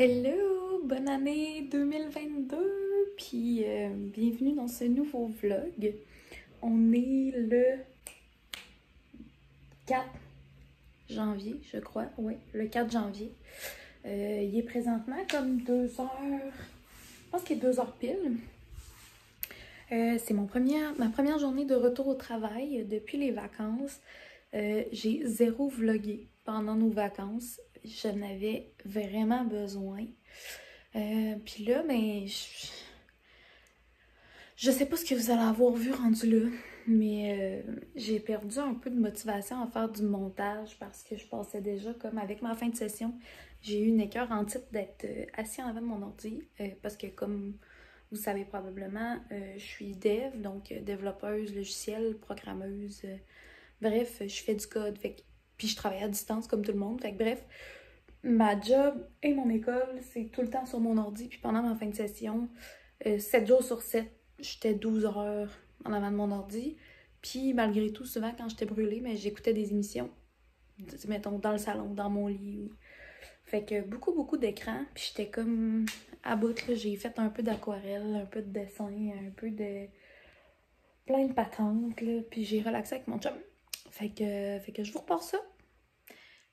Hello! Bonne année 2022! Puis bienvenue dans ce nouveau vlog. On est le 4 janvier, je crois. Oui, le 4 janvier. Il est présentement comme 2 heures. Je pense qu'il est 2 heures pile. C'est ma première journée de retour au travail depuis les vacances. J'ai zéro vlogué pendant nos vacances. J'en avais vraiment besoin. Puis là, ben, je sais pas ce que vous allez avoir vu rendu là, mais j'ai perdu un peu de motivation à faire du montage parce que je passais déjà comme avec ma fin de session. J'ai eu une écœur en titre d'être assis en avant de mon ordi parce que comme vous savez probablement, je suis dev, donc développeuse logicielle, programmeuse. Bref, je fais du code, puis je travaille à distance comme tout le monde. Fait que bref, ma job et mon école, c'est tout le temps sur mon ordi. Puis pendant ma fin de session, 7 jours sur 7, j'étais 12 heures en avant de mon ordi. Puis malgré tout, souvent quand j'étais brûlée, mais j'écoutais des émissions, mettons dans le salon, dans mon lit. Fait que beaucoup d'écran. Puis j'étais comme à bout, là, j'ai fait un peu d'aquarelle, un peu de dessin, un peu de plein de patentes, là. Puis j'ai relaxé avec mon chum. Fait que je vous repars ça.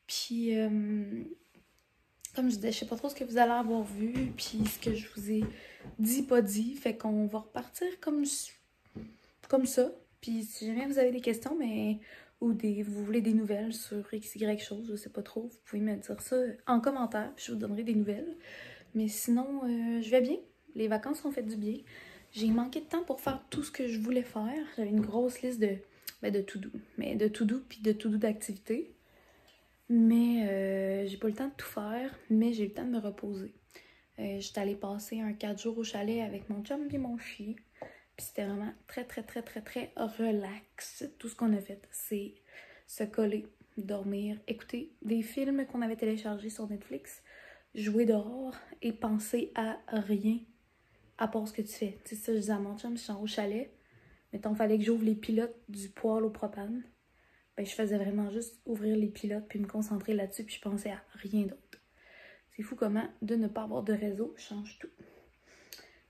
Puis comme je disais, je sais pas trop ce que vous allez avoir vu, puis ce que je vous ai dit, pas dit. Fait qu'on va repartir comme ça. Puis si jamais vous avez des questions, ou vous voulez des nouvelles sur X, Y chose, je sais pas trop, vous pouvez me dire ça en commentaire, puis je vous donnerai des nouvelles. Mais sinon, je vais bien. Les vacances ont fait du bien. J'ai manqué de temps pour faire tout ce que je voulais faire. J'avais une grosse liste de to-do. Mais de to-do puis de to-do d'activités. Mais j'ai pas le temps de tout faire, mais j'ai eu le temps de me reposer. J'étais allée passer un 4 jours au chalet avec mon chum et mon chien. Puis c'était vraiment très relax. Tout ce qu'on a fait, c'est se coller, dormir, écouter des films qu'on avait téléchargés sur Netflix, jouer dehors et penser à rien à part ce que tu fais. Tu sais, ça, je disais à mon chum, je suis au chalet. Mettons, fallait que j'ouvre les pilotes du poêle au propane. Ben, je faisais vraiment juste ouvrir les pilotes puis me concentrer là-dessus puis je pensais à rien d'autre. C'est fou comment de ne pas avoir de réseau change tout.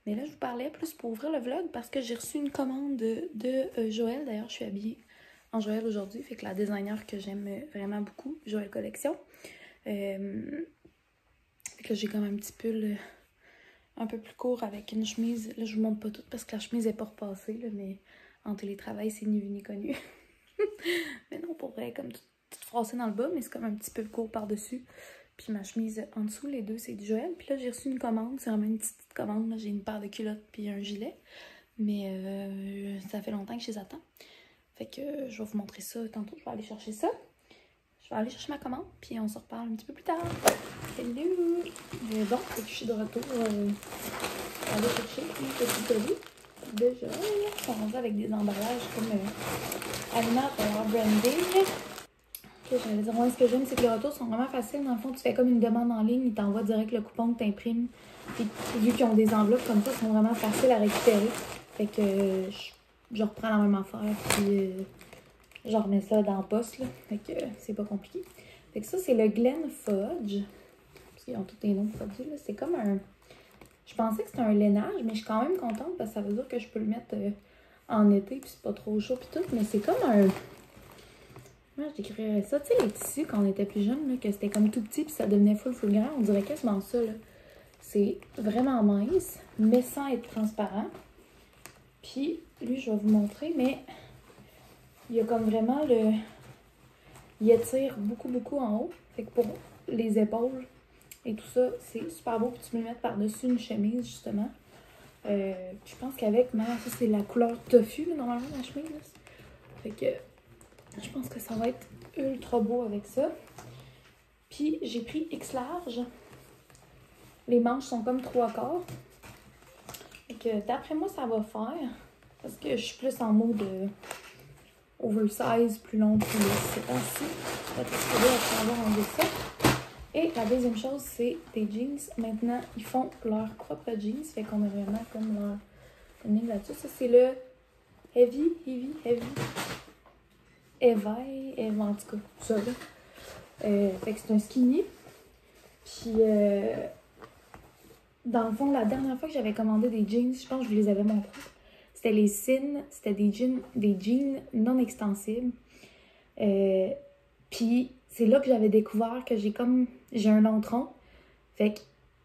Mais là, je vous parlais plus pour ouvrir le vlog parce que j'ai reçu une commande de Joël. D'ailleurs, je suis habillée en Joël aujourd'hui. Fait que la designer que j'aime vraiment beaucoup, Joël Collection. Fait que j'ai comme un petit pull un peu plus court avec une chemise. Là, je vous montre pas tout parce que la chemise n'est pas repassée, là, mais en télétravail, c'est ni vu ni connu. Mais non, pour vrai, comme tout froissé dans le bas, mais c'est comme un petit peu court par-dessus. Puis ma chemise en dessous, les deux, c'est du Joël. Puis là, j'ai reçu une commande. C'est vraiment une petite commande. J'ai une paire de culottes puis un gilet. Mais ça fait longtemps que je les attends. Fait que je vais vous montrer ça tantôt. Je vais aller chercher ça. Je vais aller chercher ma commande. Puis on se reparle un petit peu plus tard. Hello! Bon, fait que je suis de retour. Aller chercher une petite colis de Joël. Ils sont rendus avec des emballages comme alimentaires branding. J'allais dire, moi, ce que j'aime, c'est que les retours sont vraiment faciles. Dans le fond, tu fais comme une demande en ligne, ils t'envoient direct le coupon que tu imprimes. Puis, vu qu'ils ont des enveloppes comme ça, ils sont vraiment faciles à récupérer. Fait que je reprends la même affaire, puis je remets ça dans le poste, là. Fait que c'est pas compliqué. Fait que ça, c'est le Glen Fudge. Parce qu'ils ont tous des noms Fudge, là. C'est comme un... Je pensais que c'était un lainage, mais je suis quand même contente parce que ça veut dire que je peux le mettre en été, puis c'est pas trop chaud, puis tout. Mais c'est comme un... Moi, je décrirais ça. Tu sais, les tissus, quand on était plus jeune, là, que c'était comme tout petit, puis ça devenait full grand, on dirait quasiment ça, là. C'est vraiment mince, mais sans être transparent. Puis, lui, je vais vous montrer, mais il y a comme vraiment le... Il étire beaucoup en haut. Fait que pour les épaules et tout ça, c'est super beau. Puis tu peux le mettre par-dessus une chemise, justement. Je pense qu'avec ça, c'est la couleur tofu, là, normalement, la chemise. Là. Fait que je pense que ça va être ultra beau avec ça. Puis j'ai pris X large. Les manches sont comme 3/4. Fait que d'après moi, ça va faire. Parce que je suis plus en mode oversize, plus long, plus lisse. C'est ainsi. Je vais essayer à pouvoir enlever ça. Et la deuxième chose, c'est des jeans. Maintenant, ils font leur propre jeans. Fait qu'on a vraiment comme leur ligne là-dessus. Ça, c'est le Heavy. Eva, en tout cas, ça là. Fait que c'est un skinny. Puis Dans le fond, la dernière fois que j'avais commandé des jeans, je pense que je vous les avais montrés. C'était les Sin, c'était des jeans non extensibles. Puis c'est là que j'avais découvert que j'ai un long tronc. Fait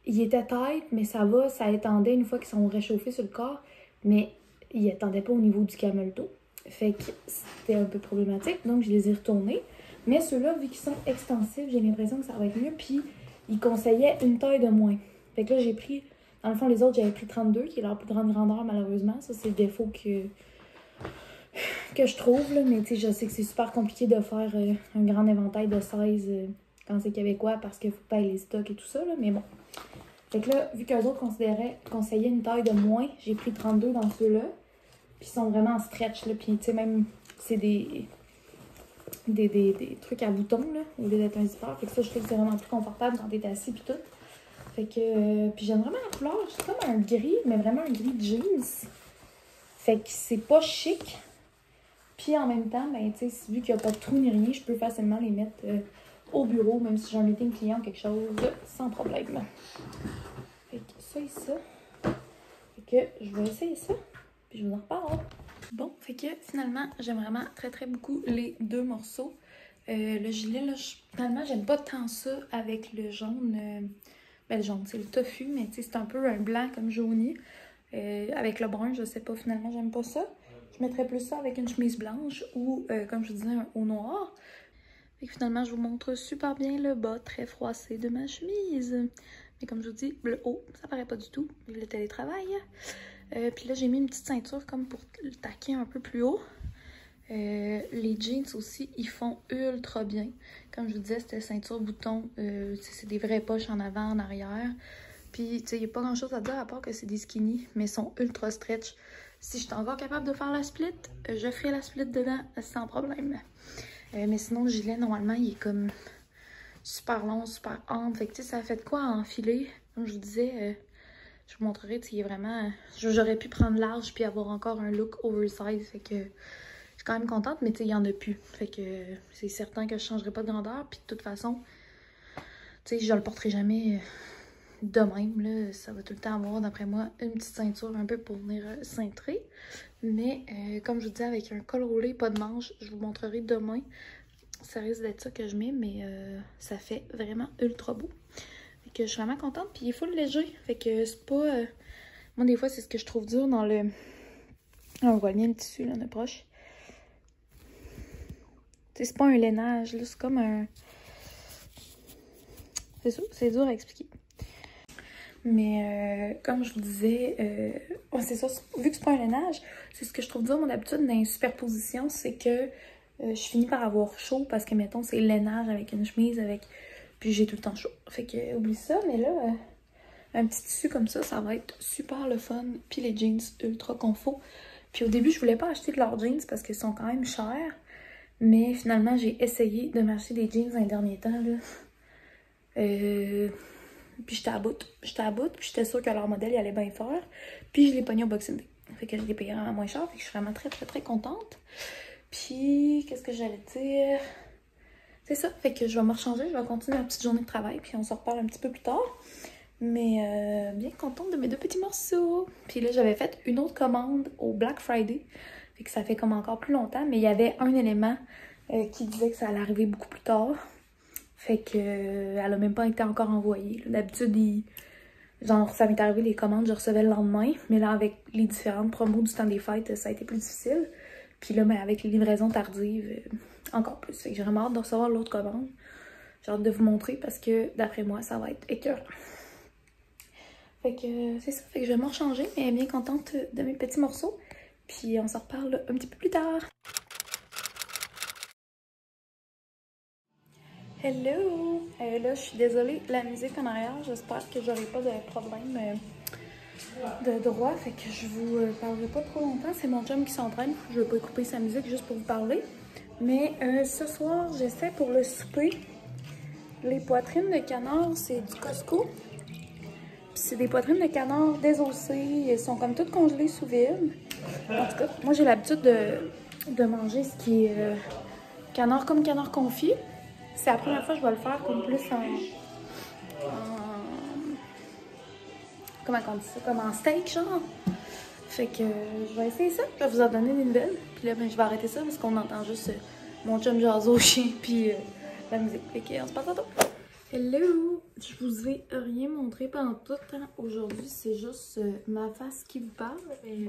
qu'il était tight, mais ça va, ça étendait une fois qu'ils sont réchauffés sur le corps. Mais il étendait pas au niveau du camel-toe. Fait que c'était un peu problématique, donc je les ai retournés. Mais ceux-là, vu qu'ils sont extensifs, j'ai l'impression que ça va être mieux. Puis ils conseillaient une taille de moins. Fait que là, j'ai pris... Dans le fond, les autres, j'avais pris 32, qui est leur plus grande grandeur, malheureusement. Ça, c'est le défaut que je trouve, là. Mais tu sais, je sais que c'est super compliqué de faire un grand éventail de 16 quand c'est québécois parce qu'il faut pas les stocks et tout ça, là. Mais bon. Fait que là, vu qu'eux autres conseillaient une taille de moins, j'ai pris 32 dans ceux-là. Puis ils sont vraiment en stretch, là. Puis tu sais, même, c'est des trucs à boutons, là, au lieu d'être un zipper. Fait que ça, je trouve que c'est vraiment plus confortable quand t'es assis, puis tout. Fait que, puis j'aime vraiment la couleur. C'est comme un gris, mais vraiment un gris de jeans. Fait que c'est pas chic. Puis en même temps, ben, tu sais, vu qu'il n'y a pas de trou ni rien, je peux facilement les mettre au bureau, même si j'ai un meeting client ou quelque chose, sans problème. Fait que ça et ça. Fait que je vais essayer ça, puis je vous en reparle. Bon, fait que finalement, j'aime vraiment très très beaucoup les deux morceaux. Le gilet, là, finalement, j'aime pas tant ça avec le jaune. Ben, le jaune, c'est le tofu, mais tu sais, c'est un peu un blanc comme jauni. Avec le brun, je sais pas, finalement, j'aime pas ça. Je mettrais plus ça avec une chemise blanche ou, comme je vous disais, un haut noir. Fait que finalement, je vous montre super bien le bas très froissé de ma chemise. Mais comme je vous dis, le haut, ça paraît pas du tout, vu le télétravail. Puis là, j'ai mis une petite ceinture comme pour le taquer un peu plus haut. Les jeans aussi, ils font ultra bien. Comme je vous disais, c'était ceinture bouton. C'est des vraies poches en avant, en arrière. Puis, tu sais, il n'y a pas grand-chose à dire à part que c'est des skinny, mais ils sont ultra stretch. Si je suis encore capable de faire la split, je ferai la split dedans sans problème. Mais sinon, le gilet, normalement, il est comme super long, super ample. Fait que, tu sais, ça fait de quoi à enfiler. Comme je vous disais, je vous montrerai, tu sais, il est vraiment... J'aurais pu prendre large puis avoir encore un look oversize. Fait que... Je suis quand même contente, mais tu sais, il n'y en a plus. Fait que c'est certain que je ne changerai pas de grandeur. Puis de toute façon, tu sais, je le porterai jamais de même. Là. Ça va tout le temps avoir, d'après moi, une petite ceinture un peu pour venir cintrer. Mais comme je vous dis, avec un col roulé, pas de manche, je vous montrerai demain. Ça risque d'être ça que je mets, mais ça fait vraiment ultra beau. Fait que je suis vraiment contente. Puis il est full léger. Fait que c'est pas... Moi, des fois, c'est ce que je trouve dur dans le... On voit bien le tissu, là, on est proche. C'est pas un lainage, là, c'est comme un... C'est ça, c'est dur à expliquer. Mais comme je vous disais, ouais, c'est ça, vu que c'est pas un lainage, c'est ce que je trouve dur, mon habitude dans les superpositions, c'est que je finis par avoir chaud parce que, mettons, c'est lainage avec une chemise, puis j'ai tout le temps chaud. Fait que, oublie ça, mais là, un petit tissu comme ça va être super le fun. Puis les jeans ultra confort. Puis au début, je voulais pas acheter de leurs jeans parce qu'ils sont quand même chers. Mais finalement, j'ai essayé de m'acheter des jeans dans les derniers temps, là. Puis j'étais à bout. Puis j'étais sûre que leur modèle, il allait bien faire. Puis je l'ai pogné au Boxing Day. Fait que je l'ai payé vraiment moins cher. Fait que je suis vraiment très, très, très contente. Puis, qu'est-ce que j'allais dire? C'est ça. Fait que je vais me rechanger. Je vais continuer ma petite journée de travail. Puis on se reparle un petit peu plus tard. Mais bien contente de mes deux petits morceaux. Puis là, j'avais fait une autre commande au Black Friday. Fait que ça fait comme encore plus longtemps. Mais il y avait un élément qui disait que ça allait arriver beaucoup plus tard. Fait que elle a même pas été encore envoyée. D'habitude, genre, ça m'est arrivé les commandes, je recevais le lendemain. Mais là, avec les différentes promos du temps des fêtes, ça a été plus difficile. Puis là, mais avec les livraisons tardives, encore plus. Fait que j'ai vraiment hâte de recevoir l'autre commande. J'ai hâte de vous montrer parce que, d'après moi, ça va être écœurant. Fait que c'est ça. Fait que je vais m'en changer, mais bien contente de mes petits morceaux. Puis on s'en reparle un petit peu plus tard. Hello! Là, je suis désolée, la musique en arrière, j'espère que j'aurai pas de problème de droit. Fait que je vous parlerai pas trop longtemps. C'est mon chum qui s'entraîne. Je vais pas couper sa musique juste pour vous parler. Mais ce soir, j'essaie pour le souper. Les poitrines de canard, c'est du Costco. C'est des poitrines de canard désossées. Elles sont comme toutes congelées sous vide. En tout cas, moi j'ai l'habitude de manger ce qui est canard comme canard confit. C'est la première fois que je vais le faire comme plus comment on dit ça, comme en steak, genre. Fait que je vais essayer ça, je vais vous en donner des nouvelles. Puis là, ben, je vais arrêter ça parce qu'on entend juste mon chum jaser au chien, puis la musique. Fait qu'on se passe tantôt. Hello! Je vous ai rien montré pendant tout le temps. Aujourd'hui, c'est juste ma face qui vous parle. Et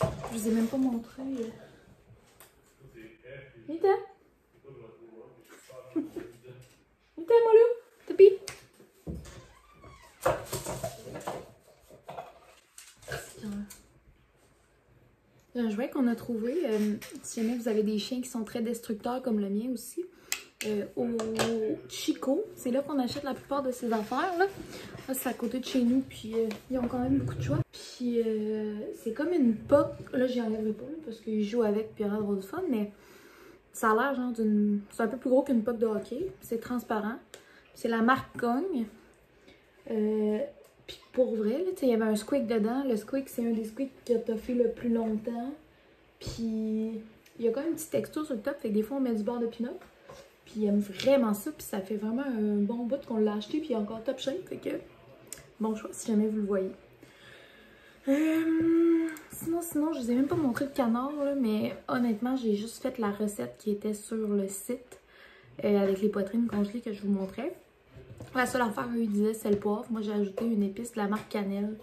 je vous ai même pas montré. Vita! Vita, mon loup! Topi! C'est un jouet qu'on a trouvé. Si jamais vous avez des chiens qui sont très destructeurs comme le mien aussi. Au Chico, c'est là qu'on achète la plupart de ces affaires là. Là c'est à côté de chez nous, puis ils ont quand même beaucoup de choix. Puis c'est comme une POC, là j'y enlèverai pas parce qu'ils jouent avec puis il y aura du fun, mais ça a l'air genre d'une... C'est un peu plus gros qu'une POC de hockey, c'est transparent. C'est la marque Kong. Puis pour vrai, là, il y avait un squeak dedans. Le squeak, c'est un des squeaks qui a toffé le plus longtemps. Puis il y a quand même une petite texture sur le top, fait que des fois on met du beurre de pinot. Puis il aime vraiment ça, puis ça fait vraiment un bon bout qu'on l'a acheté, puis il est encore top shape, fait que bon choix si jamais vous le voyez. Sinon, je vous ai même pas montré le canard, là, mais honnêtement, j'ai juste fait la recette qui était sur le site avec les poitrines congelées que je vous montrais. La seule affaire, eux, ils disaient, c'est le poivre. Moi, j'ai ajouté une épice de la marque Cannelle,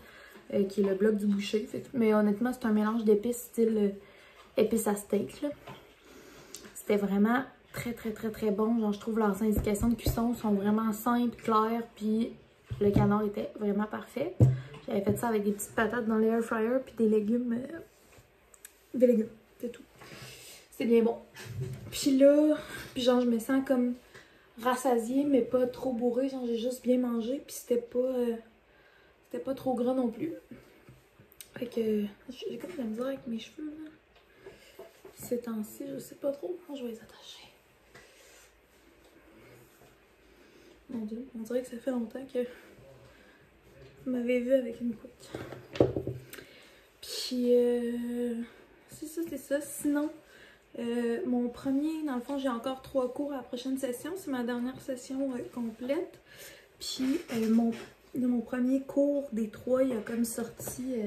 qui est le bloc du boucher. Mais honnêtement, c'est un mélange d'épices style épices à steak, là. C'était vraiment très bon. Genre, je trouve leurs indications de cuisson sont vraiment simples, claires, puis le canard était vraiment parfait. J'avais fait ça avec des petites patates dans l'air fryer, puis des légumes. C'est tout. C'est bien bon. Puis là, genre, je me sens comme rassasiée, mais pas trop bourrée. Genre, j'ai juste bien mangé, puis c'était pas trop gras non plus. Fait que j'ai comme de la misère avec mes cheveux, là. Ces temps-ci, je sais pas trop comment je vais les attacher. Mon Dieu, on dirait que ça fait longtemps que vous m'avez vu avec une coupe. Puis, c'est ça. Sinon, mon premier, dans le fond, j'ai encore 3 cours à la prochaine session. C'est ma dernière session complète. Puis, mon premier cours des 3, il a comme sorti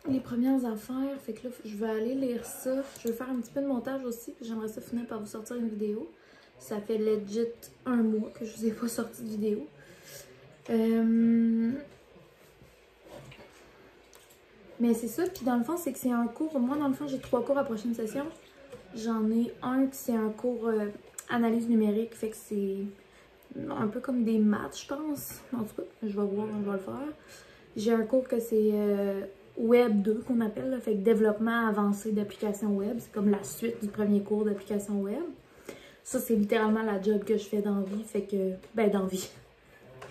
les premières affaires. Fait que là, je vais aller lire ça. Je vais faire un petit peu de montage aussi. J'aimerais ça finir par vous sortir une vidéo. Ça fait legit 1 mois que je vous ai pas sorti de vidéo. Mais c'est ça. Puis dans le fond, c'est que c'est un cours. Moi, dans le fond, j'ai 3 cours à la prochaine session. J'en ai un qui c'est un cours analyse numérique. Fait que c'est un peu comme des maths, je pense. En tout cas, je vais voir, on va le faire. J'ai un cours que c'est Web 2 qu'on appelle. Là, fait que développement avancé d'applications web. C'est comme la suite du premier cours d'application web. Ça, c'est littéralement la job que je fais dans la vie. Fait que, ben, dans la vie.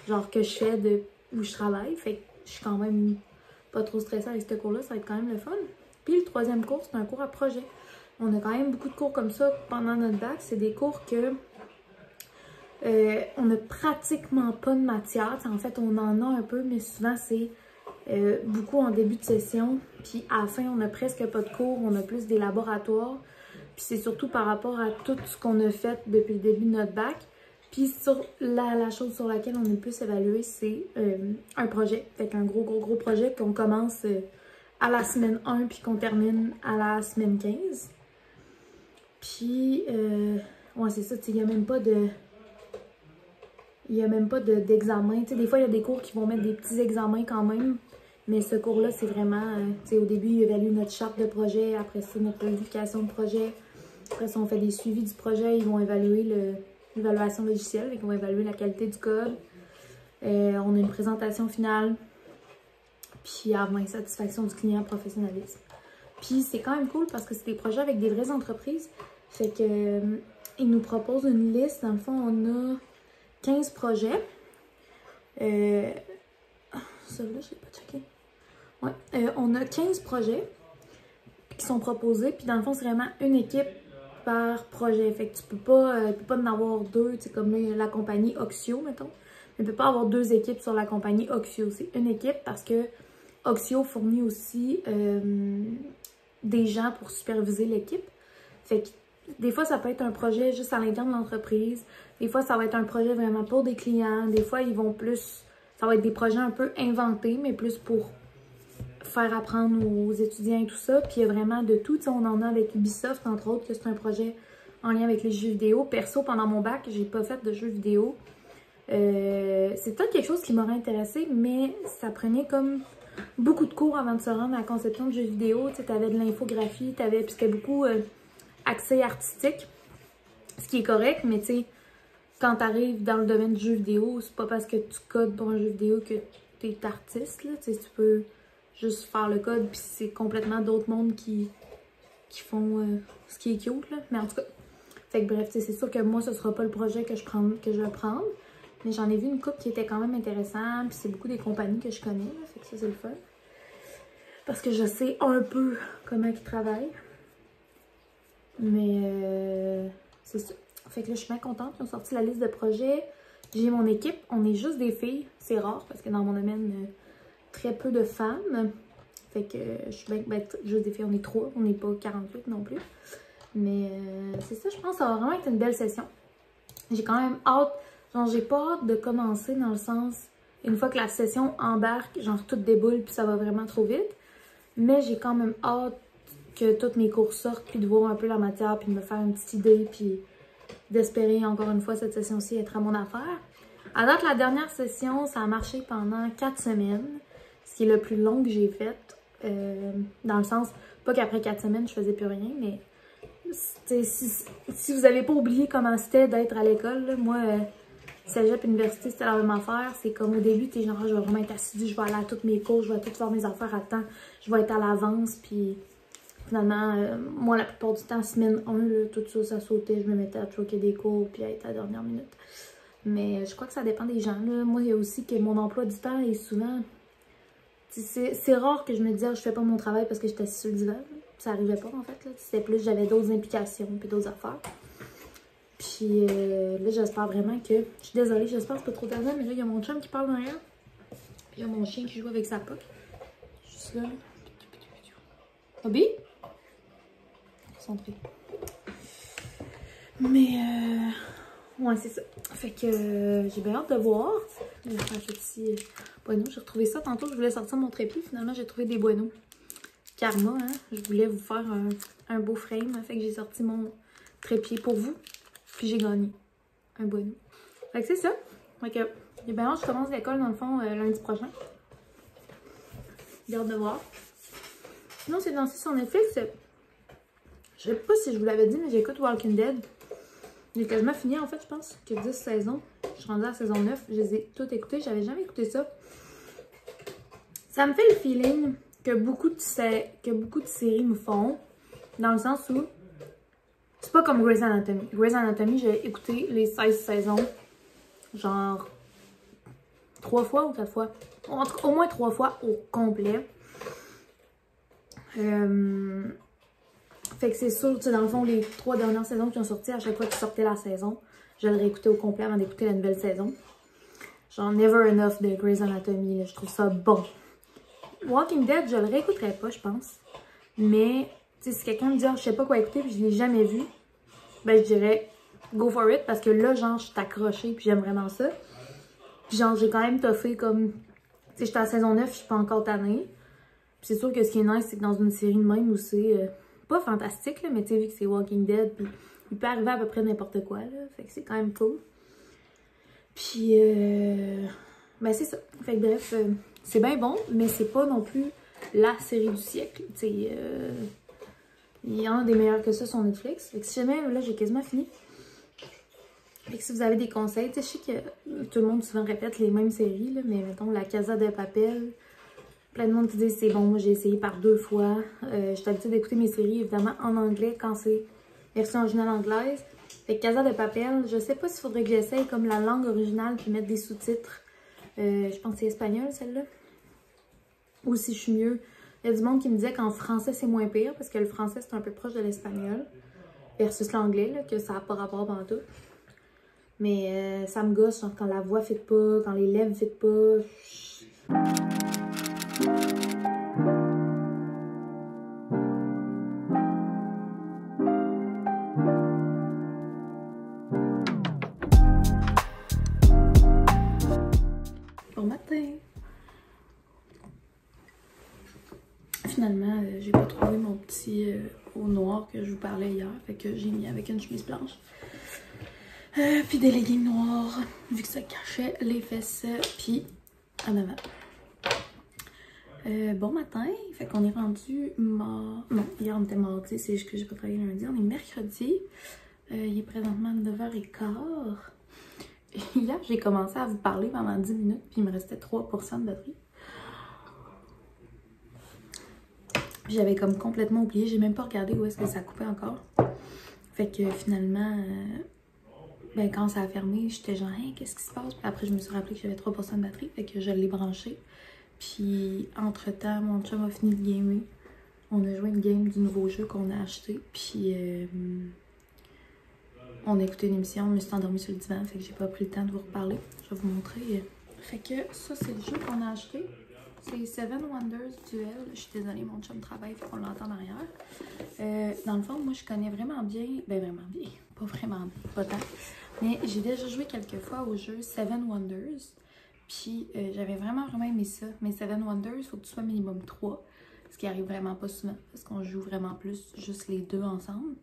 Genre que je fais de où je travaille. Fait que je suis quand même pas trop stressée avec ce cours-là. Ça va être quand même le fun. Puis le 3e cours, c'est un cours à projet. On a quand même beaucoup de cours comme ça pendant notre bac. C'est des cours que on n'a pratiquement pas de matière. En fait, on en a un peu, mais souvent, c'est beaucoup en début de session. Puis à la fin, on n'a presque pas de cours. On a plus des laboratoires. Puis c'est surtout par rapport à tout ce qu'on a fait depuis le début de notre bac. Puis sur la chose sur laquelle on est le plus évalué, c'est un projet. Fait qu'un gros projet qu'on commence à la semaine 1 puis qu'on termine à la semaine 15. Puis, ouais, c'est ça, il n'y a même pas de... Il n'y a même pas d'examen. Des fois, il y a des cours qui vont mettre des petits examens quand même. Mais ce cours-là, c'est vraiment... au début, ils évaluent notre charte de projet. Après ça, notre planification de projet. Après ça, on fait des suivis du projet. Ils vont évaluer l'évaluation logicielle. Ils vont évaluer la qualité du code. On a une présentation finale. Puis, avant, satisfaction du client, professionnalisme. Puis, c'est quand même cool parce que c'est des projets avec des vraies entreprises. Fait que ils nous proposent une liste. Dans le fond, on a 15 projets. Celui-là, je ne l'ai pas checké. Ouais, on a 15 projets qui sont proposés. Puis dans le fond, c'est vraiment une équipe par projet. Fait que tu peux pas en avoir 2. C'est comme là, la compagnie Oxio, mettons. Tu ne peux pas avoir 2 équipes sur la compagnie Oxio. C'est une équipe parce que Oxio fournit aussi des gens pour superviser l'équipe. Fait que des fois, ça peut être un projet juste à l'interne de l'entreprise. Des fois, ça va être un projet vraiment pour des clients. Des fois, ils vont plus Ça va être des projets un peu inventés, mais plus pour faire apprendre aux étudiants et tout ça. Puis il y a vraiment de tout. T'sais, on en a avec Ubisoft, entre autres, que c'est un projet en lien avec les jeux vidéo. Perso, pendant mon bac, j'ai pas fait de jeux vidéo. C'est peut-être quelque chose qui m'aurait intéressé, mais ça prenait comme beaucoup de cours avant de se rendre à la conception de jeux vidéo. Tu avais de l'infographie, puis c'était beaucoup accès artistique, ce qui est correct, mais tu sais, quand tu arrives dans le domaine du jeu vidéo, c'est pas parce que tu codes pour un jeu vidéo que tu es artiste, là. Tu sais, tu peux juste faire le code, puis c'est complètement d'autres mondes qui font ce qui est cute, là. Mais en tout cas, fait que bref, c'est sûr que moi, ce sera pas le projet que je vais prendre. Mais j'en ai vu une couple qui était quand même intéressante, puis c'est beaucoup des compagnies que je connais, là, fait que ça, c'est le fun. Parce que je sais un peu comment ils travaillent. Mais c'est ça. Fait que là, je suis bien contente. Ils ont sorti la liste de projets. J'ai mon équipe. On est juste des filles. C'est rare parce que dans mon domaine, très peu de femmes. Fait que je suis bien... Ben, juste des filles, on est 3. On n'est pas 48 non plus. Mais c'est ça, je pense que ça va vraiment être une belle session. J'ai quand même hâte... Genre, j'ai pas hâte de commencer dans le sens... Une fois que la session embarque, genre tout déboule puis ça va vraiment trop vite. Mais j'ai quand même hâte que toutes mes cours sortent puis de voir un peu la matière puis de me faire une petite idée puis d'espérer encore une fois cette session-ci être à mon affaire. À date, la dernière session, ça a marché pendant 4 semaines, ce qui est le plus long que j'ai fait. Dans le sens, pas qu'après 4 semaines, je faisais plus rien, mais si vous n'avez pas oublié comment c'était d'être à l'école, moi, cégep, université, c'était la même affaire. C'est comme au début, t'es genre, je vais vraiment être assidue, je vais aller à tous mes cours, je vais tout faire mes affaires à temps, je vais être à l'avance, puis finalement, moi, la plupart du temps, semaine 1, là, tout ça, ça sautait, je me mettais à choquer des cours, puis à être à la dernière minute. Mais je crois que ça dépend des gens, là. Moi, il y a aussi que mon emploi du temps est souvent... C'est rare que je me dise, je fais pas mon travail parce que j'étais assise sur le divan. Ça arrivait pas, en fait, là. C'était plus, j'avais d'autres implications, puis d'autres affaires. Puis là, j'espère vraiment que... Je suis désolée, j'espère que c'est pas trop tard, mais là, il y a mon chum qui parle derrière. Puis il y a mon chien qui joue avec sa poque. Juste là. Bobby? Concentré. Mais ouais, c'est ça. Fait que j'ai bien hâte de voir. Je vais faire un petit boineau. J'ai retrouvé ça tantôt. Je voulais sortir mon trépied. Finalement, j'ai trouvé des boineaux. Karma, hein. Je voulais vous faire un beau frame. Fait que j'ai sorti mon trépied pour vous. Puis j'ai gagné un boineau. Fait que c'est ça. Fait que j'ai bien hâte. Je commence l'école dans le fond lundi prochain. J'ai hâte de voir. Sinon, c'est lancé sur Netflix. Je sais pas si je vous l'avais dit, mais j'écoute Walking Dead. J'ai quasiment fini, en fait, je pense, que 10 saisons. Je suis rendue à la saison 9. Je les ai toutes écoutées. J'avais jamais écouté ça. Ça me fait le feeling que beaucoup de séries me font. Dans le sens où... C'est pas comme Grey's Anatomy. Grey's Anatomy, j'ai écouté les 16 saisons. Genre... 3 fois ou 4 fois. En tout cas, au moins 3 fois au complet. Fait que c'est sûr, tu sais, dans le fond, les 3 dernières saisons qui ont sorti, à chaque fois qu'ils sortaient la saison, je le réécoutais au complet avant d'écouter la nouvelle saison. Genre, never enough de Grey's Anatomy, là, je trouve ça bon. Walking Dead, je le réécouterais pas, je pense. Mais, tu sais, si quelqu'un me dit, oh, je sais pas quoi écouter, puis je l'ai jamais vu, ben, je dirais, go for it, parce que là, genre, je suis accrochée, puis j'aime vraiment ça. Puis, genre, j'ai quand même toffé comme, tu sais, j'étais à la saison 9, je suis pas encore tannée. Puis, c'est sûr que ce qui est nice, c'est que dans une série de même où c'est... pas fantastique, là, mais tu sais, vu que c'est Walking Dead, puis il peut arriver à peu près n'importe quoi, là. Fait que c'est quand même cool. Puis, ben c'est ça. Fait que bref, c'est bien bon, mais c'est pas non plus la série du siècle. Tu sais, il y en a des meilleurs que ça sur Netflix. Fait que si jamais, là, j'ai quasiment fini. Fait que si vous avez des conseils, tu sais, je sais que tout le monde souvent répète les mêmes séries, là, mais mettons, La Casa de Papel... Plein de monde qui dit c'est bon, moi j'ai essayé par 2 fois. J'ai l'habitude d'écouter mes séries évidemment en anglais quand c'est version originale anglaise. Fait que Casa de Papel, je sais pas s'il faudrait que j'essaye comme la langue originale puis mettre des sous-titres. Je pense que c'est espagnol celle-là. Ou si je suis mieux. Il y a du monde qui me disait qu'en français c'est moins pire parce que le français c'est un peu proche de l'espagnol. Versus l'anglais, que ça n'a pas rapport dans tout. Mais ça me gosse genre, quand la voix fit pas, quand les lèvres fit pas. Pour mettre matin. Finalement, j'ai pas trouvé mon petit haut noir que je vous parlais hier. Fait que j'ai mis avec une chemise blanche. Puis des leggings noirs, vu que ça cachait les fesses, puis en avant. Bon matin, fait qu'on est rendu Non, hier on était mardi, c'est juste que j'ai pas travaillé lundi. On est mercredi. Il est présentement 9h15. Hier, j'ai commencé à vous parler pendant 10 minutes, puis il me restait 3% de batterie. J'avais comme complètement oublié, j'ai même pas regardé où est-ce que ça coupait encore. Fait que finalement, ben quand ça a fermé, j'étais genre hey, qu'est-ce qui se passe? Puis après je me suis rappelé que j'avais 3% de batterie, fait que je l'ai branché. Puis entre-temps, mon chum a fini de gamer. On a joué une game du nouveau jeu qu'on a acheté, puis on a écouté une émission, je me suis endormie sur le divan, fait que j'ai pas pris le temps de vous reparler. Je vais vous montrer. Fait que ça, c'est le jeu qu'on a acheté. C'est Seven Wonders Duel. Je suis désolée, mon chum travaille, fait qu'on l'entend en arrière. Dans le fond, moi, je connais vraiment bien, vraiment bien, pas vraiment bien, pas tant. Mais j'ai déjà joué quelques fois au jeu Seven Wonders. Puis j'avais vraiment aimé ça. Mais Seven Wonders, il faut que tu sois minimum 3. Ce qui arrive vraiment pas souvent, parce qu'on joue vraiment plus juste les deux ensemble.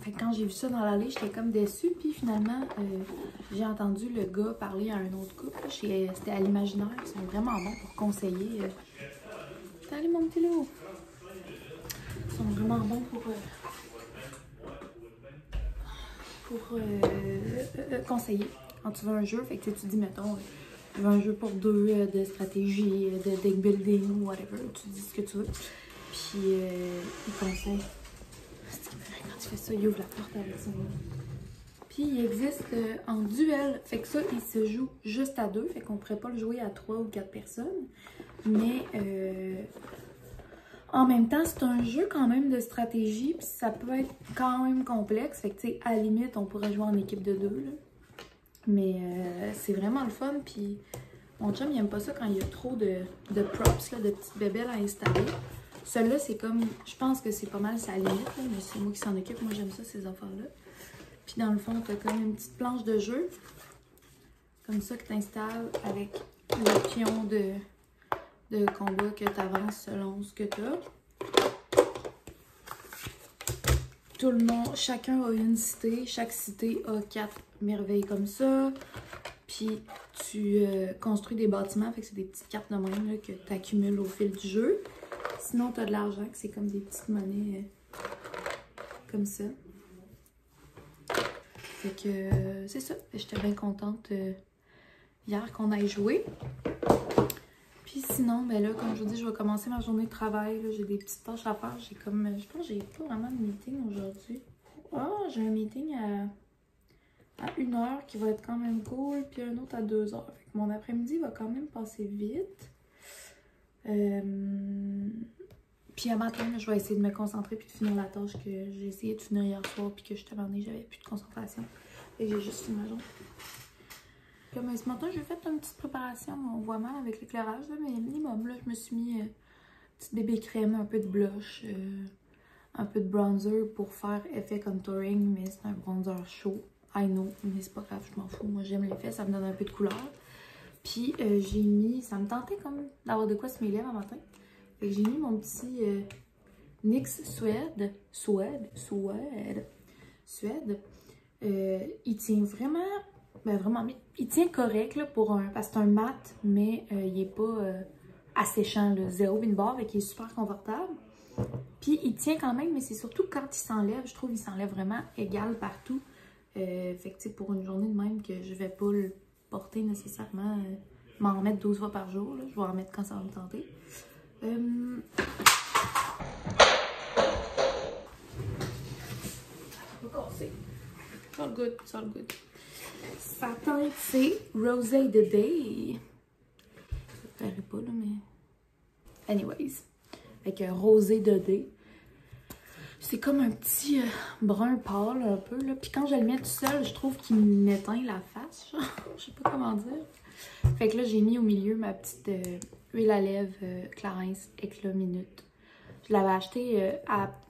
Fait que quand j'ai vu ça dans l'allée, j'étais comme déçue. Puis finalement, j'ai entendu le gars parler à un autre couple. C'était à l'Imaginaire. Ils sont vraiment bons pour conseiller. Salut mon petit loup! Ils sont vraiment bons pour conseiller quand tu veux un jeu. Fait que tu dis, mettons, je veux un jeu pour deux de stratégie, de deck building, whatever. Tu dis ce que tu veux. Puis ils conseillent. Quand tu fais ça, il ouvre la porte avec ça. Puis il existe en duel. Fait que ça, il se joue juste à 2. Fait qu'on pourrait pas le jouer à 3 ou 4 personnes. Mais en même temps, c'est un jeu quand même de stratégie. Puis ça peut être quand même complexe. Fait que tu sais, à la limite, on pourrait jouer en équipe de 2. Là. Mais c'est vraiment le fun. Puis mon chum, il aime pas ça quand il y a trop de props, là, de petites bébelles à installer. Celui-là, c'est comme, je pense que c'est pas mal sa limite, là, mais c'est moi qui s'en occupe. Moi, j'aime ça, ces affaires-là. Puis dans le fond, tu as comme une petite planche de jeu. Comme ça, que tu installes avec le pion de combat que tu avances selon ce que tu as. Tout le monde, chacun a une cité. Chaque cité a 4 merveilles comme ça. Puis tu construis des bâtiments, fait que c'est des petites cartes de même là, que tu accumules au fil du jeu. Sinon, tu as de l'argent, que c'est comme des petites monnaies comme ça. Fait que c'est ça. J'étais bien contente hier qu'on aille jouer. Puis sinon, ben là, comme je vous dis, je vais commencer ma journée de travail. J'ai des petites tâches à faire. J'ai comme, je pense que j'ai pas vraiment de meeting aujourd'hui. Ah, j'ai un meeting à 1h qui va être quand même cool. Puis un autre à 2h. Fait que mon après-midi va quand même passer vite. Puis à matin, je vais essayer de me concentrer puis de finir la tâche que j'ai essayé de finir hier soir puis que je t'avais donné, j'avais plus de concentration. Et j'ai juste fini ma journée. Comme ce matin, j'ai fait une petite préparation. On voit mal avec l'éclairage, mais minimum, là, je me suis mis une petite bébé crème, un peu de blush, un peu de bronzer pour faire effet contouring, mais c'est un bronzer chaud. I know, mais c'est pas grave, je m'en fous. Moi, j'aime l'effet, ça me donne un peu de couleur. Puis j'ai mis, ça me tentait comme d'avoir de quoi se mêler à matin. Fait que j'ai mis mon petit NYX Suède. Il tient vraiment, il tient correct là, parce que c'est un mat, mais il est pas asséchant, là, zéro une barre, et qui est super confortable. Puis il tient quand même, mais c'est surtout quand il s'enlève, je trouve qu'il s'enlève vraiment égal partout. Fait que tu sais, pour une journée de même que je vais pas le porter nécessairement, m'en remettre 12 fois par jour, là, je vais en mettre quand ça va me tenter. It's all good, it's all good. Sa teinte, c'est Rosé de Day. Ça ne paraît pas, là, mais... Anyways. Avec Rosé de Day. C'est comme un petit brun pâle, un peu, là. Puis quand je le mets tout seul, je trouve qu'il m'éteint la face, genre. Je sais pas comment dire. Fait que là, j'ai mis au milieu ma petite huile à lèvres Clarins Éclat Minute. Je l'avais acheté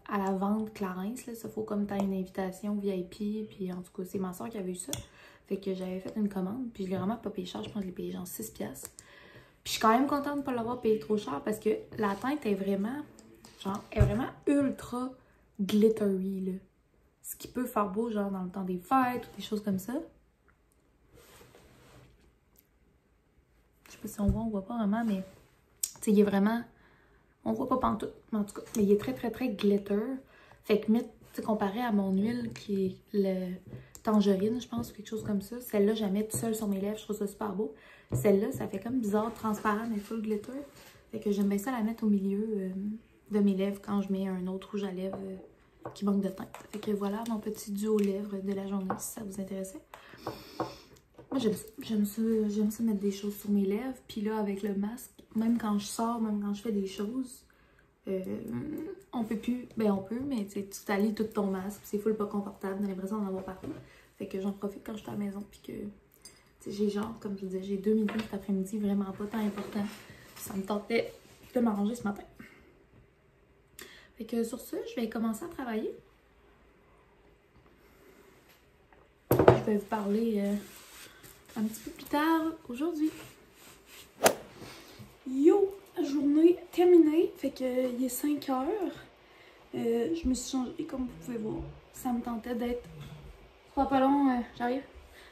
à la vente Clarence, là. Ça faut comme t'as une invitation VIP, puis en tout cas, c'est ma soeur qui avait eu ça. Fait que j'avais fait une commande, puis je l'ai vraiment pas payé cher, je pense que je l'ai payé genre 6$. Puis je suis quand même contente de ne pas l'avoir payé trop cher parce que la teinte est vraiment, genre, est vraiment ultra glittery, là. Ce qui peut faire beau, genre, dans le temps des fêtes ou des choses comme ça. Je sais pas si on voit pas vraiment, mais tu sais, il est vraiment, on voit pas pantoute, mais en tout cas, mais il est très, très, très glitter. Fait que, tu sais, comparé à mon huile qui est le tangerine, je pense, ou quelque chose comme ça, celle-là, je la mets toute seule sur mes lèvres, je trouve ça super beau. Celle-là, ça fait comme bizarre, transparent, mais full glitter. Fait que j'aime bien ça la mettre au milieu de mes lèvres quand je mets un autre rouge à lèvres qui manque de teinte. Fait que voilà mon petit duo lèvres de la journée, si ça vous intéressait. Moi, j'aime ça mettre des choses sur mes lèvres. Puis là, avec le masque, même quand je sors, même quand je fais des choses, on peut plus, ben on peut, mais tu t'allies tout ton masque, c'est full pas confortable, j'ai l'impression d'en avoir partout. Fait que j'en profite quand je suis à la maison, puis que j'ai genre, comme je vous disais, j'ai 2 meetings cet après-midi, vraiment pas tant important. Ça me tentait de m'arranger ce matin. Fait que sur ce, je vais commencer à travailler. Je vais vous parler un petit peu plus tard aujourd'hui. Yo! Journée terminée, fait que il est 5 heures. Je me suis changée comme vous pouvez voir. Ça me tentait d'être... Pas long, j'arrive.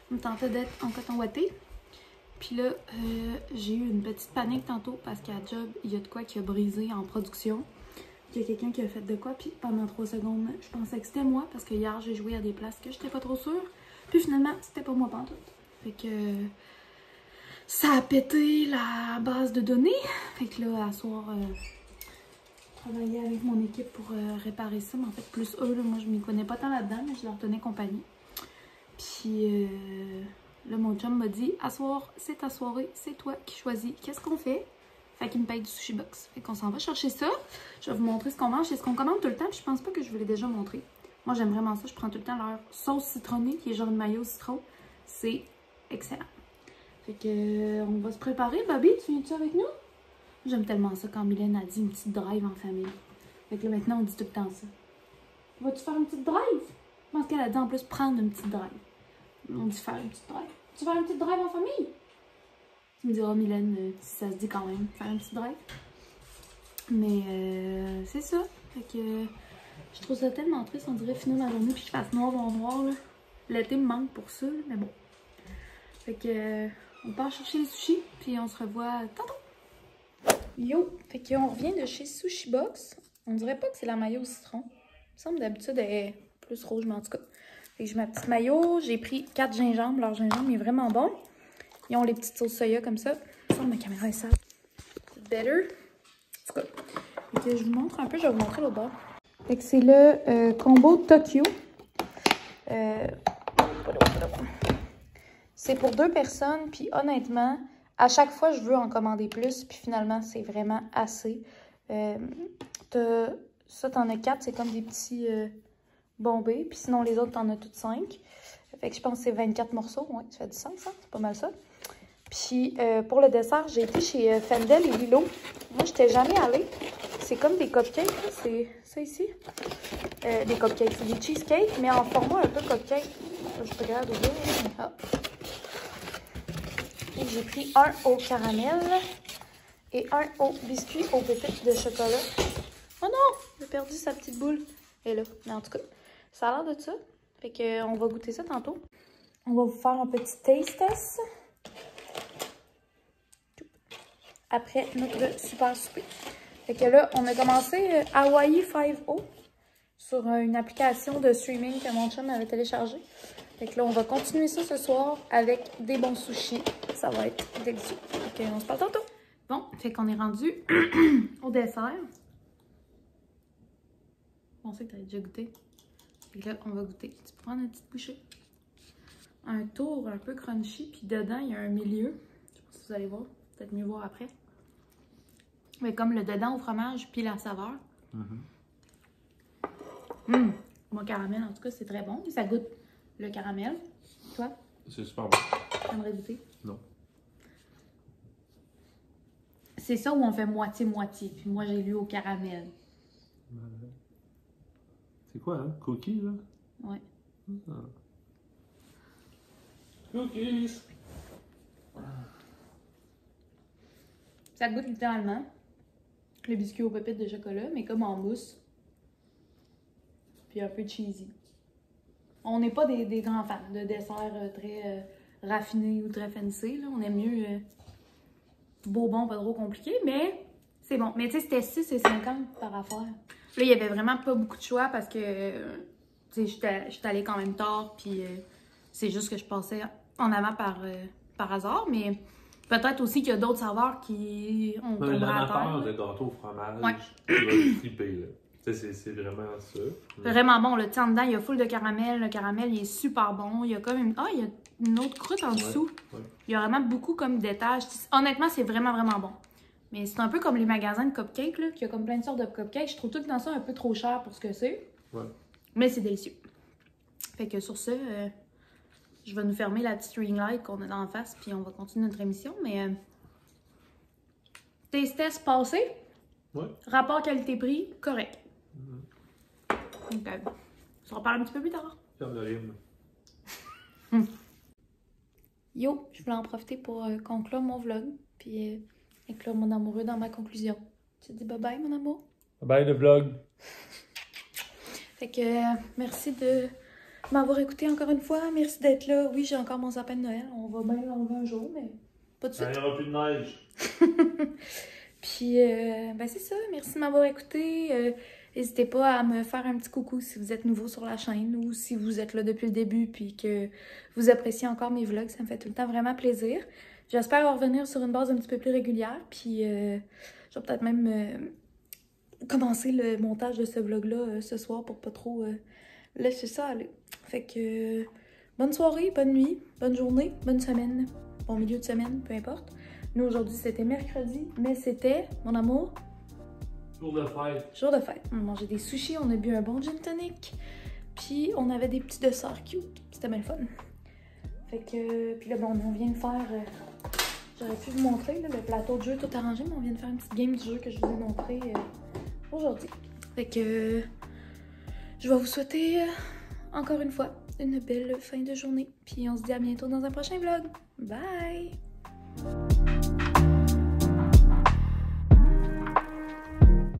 Ça me tentait d'être en coton ouaté. Puis là, j'ai eu une petite panique tantôt parce qu'à job, il y a de quoi qui a brisé en production. Il y a quelqu'un qui a fait de quoi, puis pendant 3 secondes, je pensais que c'était moi parce que hier, j'ai joué à des places que j'étais pas trop sûre. Puis finalement, c'était pas moi pantoute. Fait que... ça a pété la base de données. Fait que là, à soir, travailler avec mon équipe pour réparer ça. Mais en fait, plus eux, là, moi, je m'y connais pas tant là-dedans, mais je leur tenais compagnie. Puis là, mon chum m'a dit, à soir, c'est ta soirée, c'est toi qui choisis. Qu'est-ce qu'on fait? Fait qu'il me paye du sushi box. Fait qu'on s'en va chercher ça. Je vais vous montrer ce qu'on mange. C'est ce qu'on commande tout le temps. Puis je pense pas que je vous l'ai déjà montré. Moi, j'aime vraiment ça. Je prends tout le temps leur sauce citronnée, qui est genre de mayo au citron. C'est excellent. Fait que on va se préparer. Bobby, tu viens-tu avec nous? J'aime tellement ça quand Mylène a dit une petite drive en famille. Fait que là, maintenant, on dit tout le temps ça. Vas-tu faire une petite drive? Je pense qu'elle a dit en plus prendre une petite drive. On dit faire une petite drive. Tu veux faire une petite drive en famille? Tu me diras, Mylène, si ça se dit quand même, faire une petite drive. Mais c'est ça. Fait que je trouve ça tellement triste. On dirait finir ma journée puis qu'il fasse noir, là. L'été me manque pour ça, là, mais bon. Fait que on part chercher les sushis, puis on se revoit tantôt. Yo! Fait qu'on revient de chez Sushi Box. On dirait pas que c'est la mayo au citron. Il me semble d'habitude elle est plus rouge, mais en tout cas. Fait que j'ai ma petite mayo. J'ai pris 4 gingembres. Leur gingembre est vraiment bon. Ils ont les petites sauces soya comme ça. Ça, ma caméra est sale. Better. En tout cas. Fait que je vous montre un peu. Je vais vous montrer l'autre bord. Fait que c'est le combo Tokyo. C'est pour 2 personnes, puis honnêtement, à chaque fois, je veux en commander plus, puis finalement, c'est vraiment assez. Ça, t'en as 4, c'est comme des petits bombés, puis sinon, les autres, t'en as toutes 5. Fait que je pense que c'est 24 morceaux, ouais, ça fait du sens, hein? C'est pas mal ça. Puis pour le dessert, j'ai été chez Fendel et Lilo. Moi, j'étais jamais allée. C'est comme des cupcakes, c'est ça ici. Des cupcakes, c'est des cheesecakes, mais en format un peu cupcake. Je suis pas capable d'ouvrir. Ah. J'ai pris un au caramel et un au biscuit aux pépites de chocolat. Oh non! J'ai perdu sa petite boule. Et là, mais en tout cas, ça a l'air de ça. Fait qu'on va goûter ça tantôt. On va vous faire un petit taste test. Après notre super souper. Fait que là, on a commencé Hawaii 5-0 sur une application de streaming que mon chum avait téléchargé. Fait que là, on va continuer ça ce soir avec des bons sushis. Ça va être délicieux. Fait qu'on se parle tantôt. Bon, fait qu'on est rendu au dessert. On sait que tu as déjà goûté. Fait que là, on va goûter. Tu peux prendre une petite bouchée. Un tour un peu crunchy, puis dedans, il y a un milieu. Je sais pas si vous allez voir. Peut-être mieux voir après. Mais comme le dedans au fromage, puis la saveur. Mon caramel, en tout cas, c'est très bon. Ça goûte le caramel. Toi? C'est super bon. T'aimerais goûter? Non. C'est ça où on fait moitié-moitié. Puis moi, j'ai lu au caramel. C'est quoi, hein? Cookies, là? Ouais. Ah. Cookies! Ça goûte littéralement le biscuit aux pépites de chocolat, mais comme en mousse. Puis un peu cheesy. On n'est pas des grands fans de desserts très raffinés ou très fancy. Là. On aime mieux bourbon, pas trop compliqué, mais c'est bon. Mais tu sais, c'était 6,50 par affaire. Là, il y avait vraiment pas beaucoup de choix parce que tu sais, j'étais allée quand même tard, puis c'est juste que je passais en avant par hasard, mais peut-être aussi qu'il y a d'autres saveurs qui ont tombé à terre. L'amateur de gâteau au fromage, Ouais. il va triper, là. C'est vraiment ça. Vraiment bon, le en dedans, il y a full de caramel. Le caramel, il est super bon. Il y a comme une... Ah, il y a une autre croûte en dessous. Ouais. Il y a vraiment beaucoup comme d'étages. Honnêtement, c'est vraiment, vraiment bon. Mais c'est un peu comme les magasins de cupcakes, là, qui a comme plein de sortes de cupcakes. Je trouve tout le temps ça un peu trop cher pour ce que c'est. Ouais. Mais c'est délicieux. Fait que sur ce, je vais nous fermer la petite ring light qu'on a en face, puis on va continuer notre émission. Mais tes tests passés, Ouais. rapport qualité-prix, correct. Donc, on s'en reparle un petit peu plus tard. Ferme le rime. Yo, je voulais en profiter pour conclure mon vlog, puis inclure mon amoureux dans ma conclusion. Tu te dis bye bye, mon amour? Bye le vlog. Fait que merci de m'avoir écouté encore une fois. Merci d'être là. Oui, j'ai encore mon sapin de Noël. On va bien l'enlever un jour, mais pas de suite. Il n'y aura plus de neige. Puis, ben c'est ça. Merci de m'avoir écouté. N'hésitez pas à me faire un petit coucou si vous êtes nouveau sur la chaîne ou si vous êtes là depuis le début puis que vous appréciez encore mes vlogs. Ça me fait tout le temps vraiment plaisir. J'espère revenir sur une base un petit peu plus régulière. Puis, je vais peut-être même commencer le montage de ce vlog-là ce soir pour pas trop laisser ça aller. Fait que bonne soirée, bonne nuit, bonne journée, bonne semaine, bon milieu de semaine, peu importe. Nous, aujourd'hui, c'était mercredi, mais c'était, mon amour... Jour de fête. Jour de fête. On a mangé des sushis, on a bu un bon gin tonic, puis on avait des petits desserts cute. C'était bien le fun. Fait que, puis là, bon, on vient de faire... j'aurais pu vous montrer là, le plateau de jeu tout arrangé, mais on vient de faire une petite game du jeu que je vous ai montré aujourd'hui. Fait que, je vais vous souhaiter encore une fois une belle fin de journée. Puis on se dit à bientôt dans un prochain vlog. Bye!